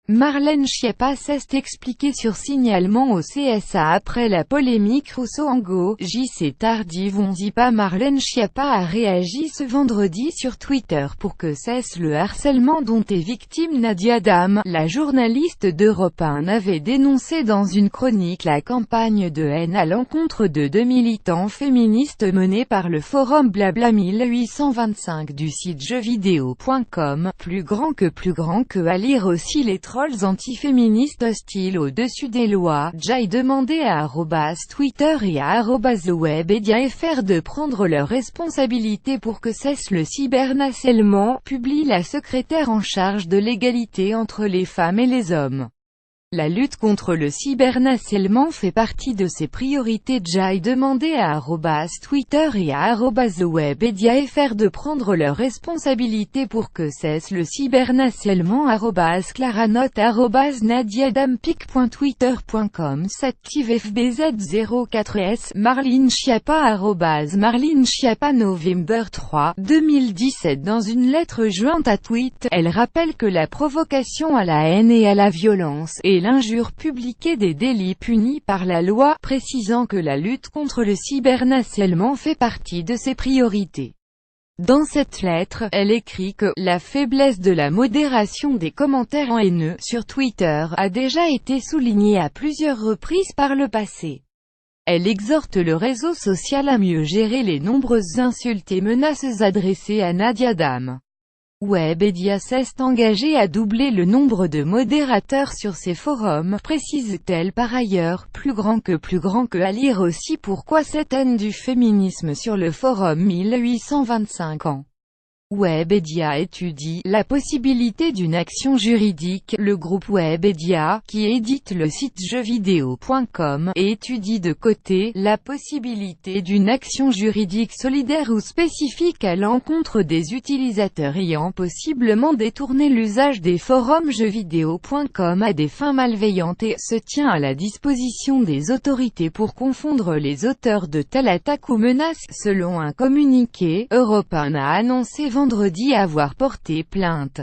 Marlène Schiappa s'est expliquée sur signalement au CSA après la polémique Rousseau-Angot. JC tardive on dit pas. Marlène Schiappa a réagi ce vendredi sur Twitter pour que cesse le harcèlement dont est victime Nadia Dame. La journaliste d'Europe 1 avait dénoncé dans une chronique la campagne de haine à l'encontre de deux militants féministes menée par le forum Blabla 1825 du site jeuxvideo.com. Plus grand que à lire aussi les trolls antiféministes hostiles au-dessus des lois. Jai demandé à @Twitter et à @TheWebEdiaFR de prendre leurs responsabilités pour que cesse le cyberharcèlement, publie la secrétaire en charge de l'égalité entre les femmes et les hommes. La lutte contre le cyberharcèlement fait partie de ses priorités. Jai demandé à @Twitter et à @TheWebEdiaFR de prendre leurs responsabilités pour que cesse le cyberharcèlement. @claranote @nadiadampic.twitter.com 7tivefbz04s Marlène Schiappa Marlène Schiappa November 3, 2017. Dans une lettre jointe à Tweet, elle rappelle que la provocation à la haine et à la violence et l'injure publique est des délits punis par la loi, précisant que la lutte contre le cyberharcèlement fait partie de ses priorités. Dans cette lettre, elle écrit que « la faiblesse de la modération des commentaires haineux sur Twitter a déjà été soulignée à plusieurs reprises par le passé ». Elle exhorte le réseau social à mieux gérer les nombreuses insultes et menaces adressées à Nadia Dame. Webedia s'est engagé à doubler le nombre de modérateurs sur ses forums, précise-t-elle par ailleurs. Plus grand que à lire aussi pourquoi cette haine du féminisme sur le forum 1825 ans. Webedia étudie la possibilité d'une action juridique. Le groupe Webedia, qui édite le site jeuxvideo.com, étudie de côté la possibilité d'une action juridique solidaire ou spécifique à l'encontre des utilisateurs ayant possiblement détourné l'usage des forums jeuxvideo.com à des fins malveillantes et se tient à la disposition des autorités pour confondre les auteurs de telles attaques ou menaces. Selon un communiqué, Europe 1 a annoncé vendredi avoir porté plainte